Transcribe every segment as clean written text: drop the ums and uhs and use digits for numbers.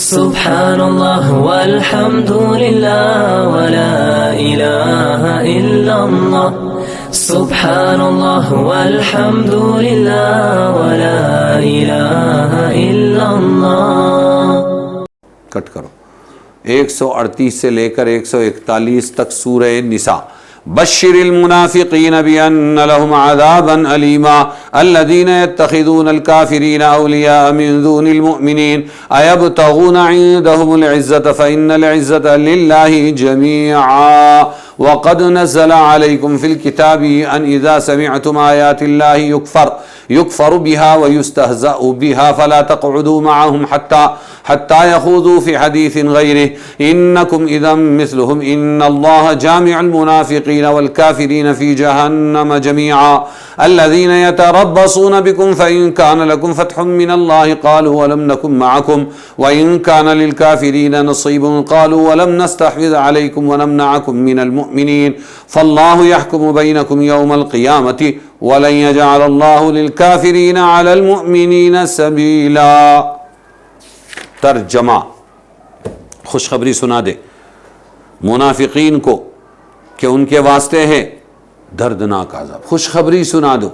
سبحان اللہ والحمد للہ ولا الہ الا اللہ سبحان اللہ والحمد للہ ولا الہ الا اللہ. کٹ کرو. 138 سے لے کر 141 تک سورہ نساء. بشر المنافقین بأن لهم عذابا علیما الذین یتخذون الکافرین اولیاء من دون المؤمنین ایبتغون عندهم العزة فإن العزة للہ جميعا وقد نزل عليكم في الكتاب أن إذا سمعتم آيات الله يكفر بها ويستهزأ بها فلا تقعدوا معهم حتى يخوضوا في حديث غيره إنكم إذا مثلهم إن الله جامع المنافقين والكافرين في جهنم جميعا الذين يتربصون بكم فإن كان لكم فتح من الله قالوا ولم نكن معكم وإن كان للكافرين نصيب قالوا ولم نستحوذ عليكم ونمنعكم من المؤمنين فالله يحكم بينكم يوم القيامة ولن يجعل الله للكافرين على المؤمنين سبيلا. ترجمہ. خوشخبری سنا دے منافقین کو کہ ان کے واسطے ہے دردناک عذاب. خوشخبری سنا دو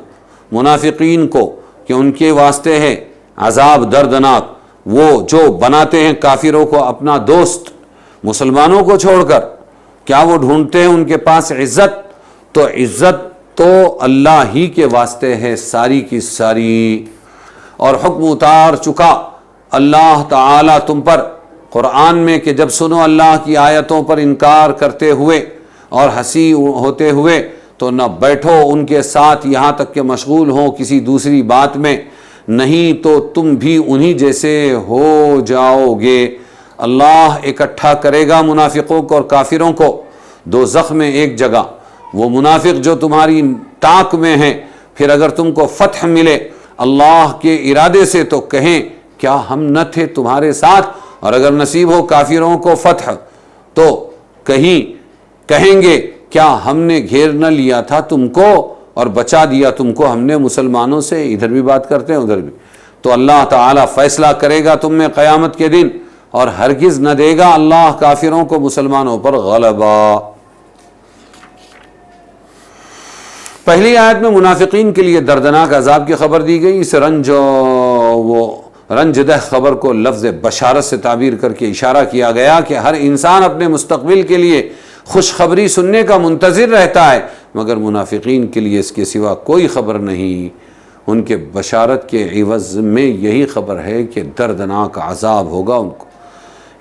منافقین کو کہ ان کے واسطے ہے عذاب دردناک. وہ جو بناتے ہیں کافروں کو اپنا دوست مسلمانوں کو چھوڑ کر، کیا وہ ڈھونڈتے ہیں ان کے پاس عزت؟ تو عزت تو اللہ ہی کے واسطے ہے ساری کی ساری. اور حکم اتار چکا اللہ تعالیٰ تم پر قرآن میں کہ جب سنو اللہ کی آیتوں پر انکار کرتے ہوئے اور ہنسی ہوتے ہوئے تو نہ بیٹھو ان کے ساتھ یہاں تک کہ مشغول ہو کسی دوسری بات میں، نہیں تو تم بھی انہی جیسے ہو جاؤ گے. اللہ اکٹھا کرے گا منافقوں کو اور کافروں کو دوزخ میں ایک جگہ. وہ منافق جو تمہاری ٹانک میں ہیں، پھر اگر تم کو فتح ملے اللہ کے ارادے سے تو کہیں کیا ہم نہ تھے تمہارے ساتھ، اور اگر نصیب ہو کافروں کو فتح تو کہیں گے کیا ہم نے گھیر نہ لیا تھا تم کو اور بچا دیا تم کو ہم نے مسلمانوں سے. ادھر بھی بات کرتے ہیں ادھر بھی. تو اللہ تعالیٰ فیصلہ کرے گا تم میں قیامت کے دن، اور ہرگز نہ دے گا اللہ کافروں کو مسلمانوں پر غلبہ. پہلی آیت میں منافقین کے لیے دردناک عذاب کی خبر دی گئی. اس رنج دہ خبر کو لفظ بشارت سے تعبیر کر کے اشارہ کیا گیا کہ ہر انسان اپنے مستقبل کے لیے خوشخبری سننے کا منتظر رہتا ہے، مگر منافقین کے لیے اس کے سوا کوئی خبر نہیں. ان کے بشارت کے عوض میں یہی خبر ہے کہ دردناک عذاب ہوگا ان کو.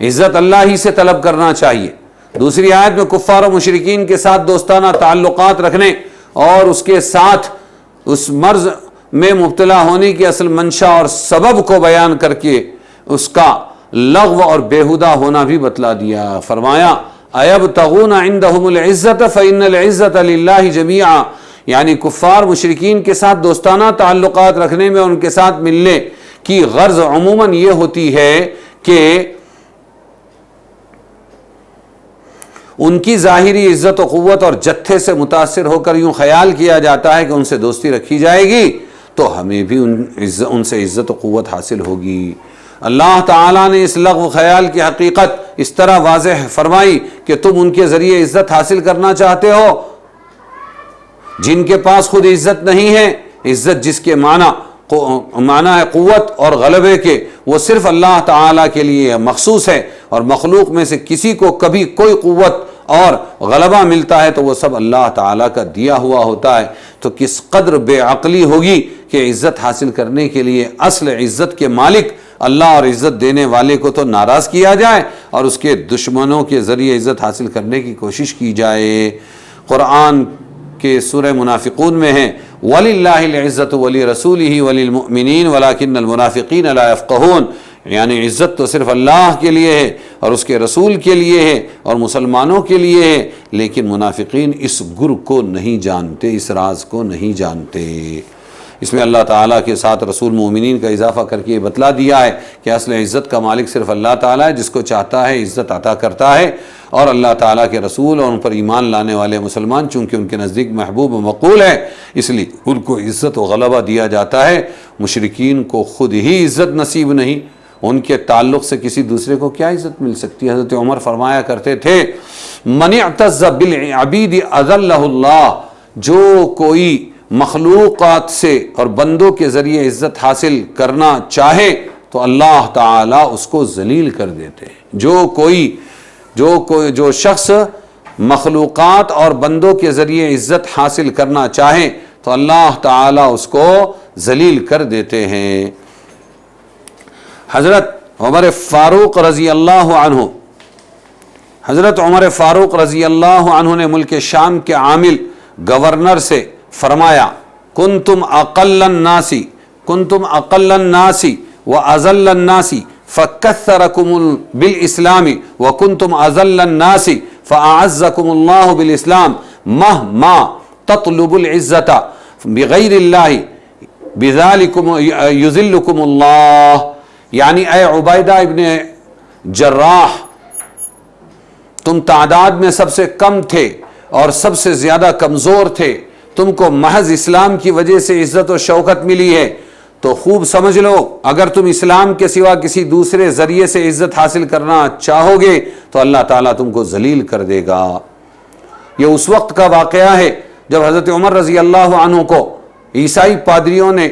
عزت اللہ ہی سے طلب کرنا چاہیے. دوسری آیت میں کفار و مشرکین کے ساتھ دوستانہ تعلقات رکھنے اور اس کے ساتھ اس مرض میں مبتلا ہونے کی اصل منشا اور سبب کو بیان کر کے اس کا لغو اور بیہودہ ہونا بھی بتلا دیا. فرمایا ایبتغون عندهم العزت فإن العزت للہ جمیعا، یعنی کفار مشرکین کے ساتھ دوستانہ تعلقات رکھنے میں ان کے ساتھ ملنے کی غرض عموماً یہ ہوتی ہے کہ ان کی ظاہری عزت و قوت اور جتھے سے متاثر ہو کر یوں خیال کیا جاتا ہے کہ ان سے دوستی رکھی جائے گی تو ہمیں بھی ان سے عزت و قوت حاصل ہوگی. اللہ تعالیٰ نے اس لغو خیال کی حقیقت اس طرح واضح فرمائی کہ تم ان کے ذریعے عزت حاصل کرنا چاہتے ہو جن کے پاس خود عزت نہیں ہے. عزت جس کے معنی ہے قوت اور غلبے کے، وہ صرف اللہ تعالیٰ کے لیے مخصوص ہے، اور مخلوق میں سے کسی کو کبھی کوئی قوت اور غلبہ ملتا ہے تو وہ سب اللہ تعالیٰ کا دیا ہوا ہوتا ہے. تو کس قدر بے عقلی ہوگی کہ عزت حاصل کرنے کے لیے اصل عزت کے مالک اللہ اور عزت دینے والے کو تو ناراض کیا جائے اور اس کے دشمنوں کے ذریعے عزت حاصل کرنے کی کوشش کی جائے. قرآن کے سورہ منافقون میں ہے وَلِلَّهِ الْعِزَّةُ وَلِرَسُولِهِ وَلِلْمُؤْمِنِينَ وَلَكِنَّ الْمُنَافِقِينَ لَا يَفْقَهُونَ، یعنی عزت تو صرف اللہ کے لیے ہے اور اس کے رسول کے لیے ہے اور مسلمانوں کے لیے ہے، لیکن منافقین اس گر کو نہیں جانتے، اس راز کو نہیں جانتے. اس میں اللہ تعالیٰ کے ساتھ رسول مومنین کا اضافہ کر کے یہ بتلا دیا ہے کہ اصل عزت کا مالک صرف اللہ تعالیٰ ہے، جس کو چاہتا ہے عزت عطا کرتا ہے، اور اللہ تعالیٰ کے رسول اور ان پر ایمان لانے والے مسلمان چونکہ ان کے نزدیک محبوب و مقبول ہے اس لیے ان کو عزت و غلبہ دیا جاتا ہے. مشرکین کو خود ہی عزت نصیب نہیں، ان کے تعلق سے کسی دوسرے کو کیا عزت مل سکتی ہے؟ حضرت عمر فرمایا کرتے تھے من اعتز بالعبید اذلہ اللہ، جو کوئی مخلوقات سے اور بندوں کے ذریعے عزت حاصل کرنا چاہے تو اللہ تعالیٰ اس کو ذلیل کر دیتے ہیں۔ جو شخص مخلوقات اور بندوں کے ذریعے عزت حاصل کرنا چاہے تو اللہ تعالیٰ اس کو ذلیل کر دیتے ہیں۔ حضرت عمر فاروق رضی اللہ عنہ، حضرت عمر فاروق رضی اللہ عنہ نے ملک شام کے عامل گورنر سے فرمایا کنتم اقل الناس واذل الناس فکثرکم بالاسلام وکنتم اذل الناس فاعزکم اللہ بالاسلام مہما تطلب العزت بغیر اللہ بذالکم یذلکم اللہ۔ یعنی اے عبیدہ ابن جراح، تم تعداد میں سب سے کم تھے اور سب سے زیادہ کمزور تھے، تم کو محض اسلام کی وجہ سے عزت و شوکت ملی ہے، تو خوب سمجھ لو اگر تم اسلام کے سوا کسی دوسرے ذریعے سے عزت حاصل کرنا چاہو گے تو اللہ تعالیٰ تم کو ذلیل کر دے گا۔ یہ اس وقت کا واقعہ ہے جب حضرت عمر رضی اللہ عنہ کو عیسائی پادریوں نے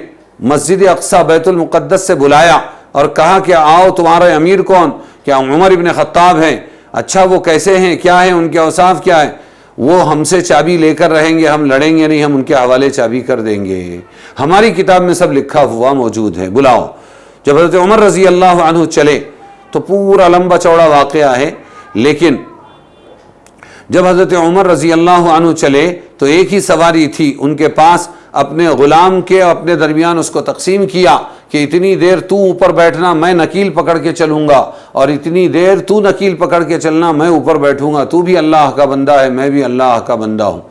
مسجد اقصی بیت المقدس سے بلایا اور کہا کہ آؤ تمہارے امیر کون؟ کیا عمر ابن خطاب ہیں؟ اچھا وہ کیسے ہیں، کیا ہیں ان کے اوصاف کیا ہے؟ وہ ہم سے چابی لے کر رہیں گے، ہم لڑیں گے نہیں، ہم ان کے حوالے چابی کر دیں گے، ہماری کتاب میں سب لکھا ہوا موجود ہے، بلاؤ۔ جب حضرت عمر رضی اللہ عنہ چلے تو پورا لمبا چوڑا واقعہ ہے، لیکن جب حضرت عمر رضی اللہ عنہ چلے تو ایک ہی سواری تھی ان کے پاس، اپنے غلام کے اپنے درمیان اس کو تقسیم کیا کہ اتنی دیر تو اوپر بیٹھنا، میں نکیل پکڑ کے چلوں گا، اور اتنی دیر تو نکیل پکڑ کے چلنا، میں اوپر بیٹھوں گا، تو بھی اللہ کا بندہ ہے، میں بھی اللہ کا بندہ ہوں۔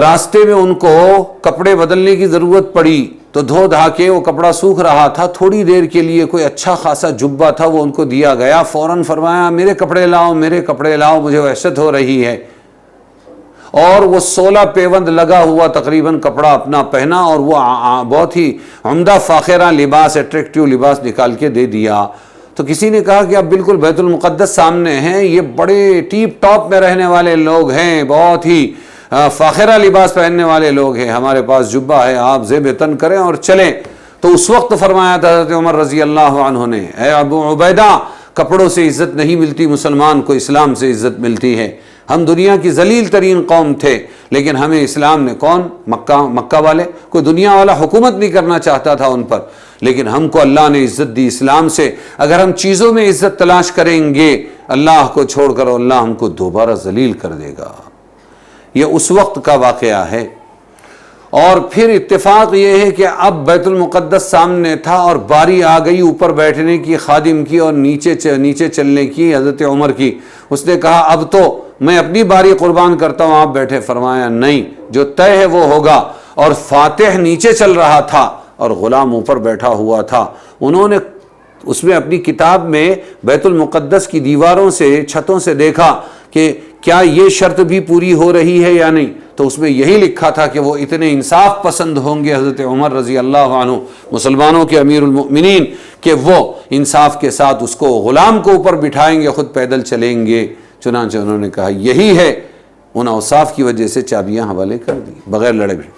راستے میں ان کو کپڑے بدلنے کی ضرورت پڑی تو دھو دھا کے وہ کپڑا سوکھ رہا تھا، تھوڑی دیر کے لیے کوئی اچھا خاصا جبہ تھا وہ ان کو دیا گیا، فوراً فرمایا میرے کپڑے لاؤ، میرے کپڑے لاؤ، مجھے وحشت ہو رہی ہے، اور وہ 16 پیوند لگا ہوا تقریباً کپڑا اپنا پہنا اور وہ بہت ہی عمدہ فاخرہ لباس، اٹریکٹیو لباس نکال کے دے دیا۔ تو کسی نے کہا کہ اب بالکل بیت المقدس سامنے ہیں، یہ بڑے ٹیپ ٹاپ میں رہنے والے لوگ ہیں، بہت ہی فاخرہ لباس پہننے والے لوگ ہیں، ہمارے پاس جبہ ہے، آپ زیب تن کریں اور چلیں۔ تو اس وقت فرمایا تھا حضرت عمر رضی اللہ عنہ نے، اے ابو عبیدہ، کپڑوں سے عزت نہیں ملتی مسلمان کو، اسلام سے عزت ملتی ہے۔ ہم دنیا کی ذلیل ترین قوم تھے، لیکن ہمیں اسلام نے کون؟ مکہ والے، کوئی دنیا والا حکومت نہیں کرنا چاہتا تھا ان پر، لیکن ہم کو اللہ نے عزت دی اسلام سے۔ اگر ہم چیزوں میں عزت تلاش کریں گے اللہ کو چھوڑ کر، اللہ ہم کو دوبارہ ذلیل کر دے گا۔ یہ اس وقت کا واقعہ ہے۔ اور پھر اتفاق یہ ہے کہ اب بیت المقدس سامنے تھا اور باری آ گئی اوپر بیٹھنے کی خادم کی اور نیچے چلنے کی حضرت عمر کی۔ اس نے کہا اب تو میں اپنی باری قربان کرتا ہوں، آپ بیٹھے۔ فرمایا نہیں، جو طے ہے وہ ہوگا۔ اور فاتح نیچے چل رہا تھا اور غلام اوپر بیٹھا ہوا تھا۔ انہوں نے اس میں اپنی کتاب میں بیت المقدس کی دیواروں سے، چھتوں سے دیکھا کہ کیا یہ شرط بھی پوری ہو رہی ہے یا نہیں، تو اس میں یہی لکھا تھا کہ وہ اتنے انصاف پسند ہوں گے حضرت عمر رضی اللہ عنہ، مسلمانوں کے امیر المؤمنین، کہ وہ انصاف کے ساتھ اس کو غلام کو اوپر بٹھائیں گے، خود پیدل چلیں گے۔ چنانچہ انہوں نے کہا یہی ہے، ان اوصاف کی وجہ سے چابیاں حوالے کر دی بغیر لڑے بھی۔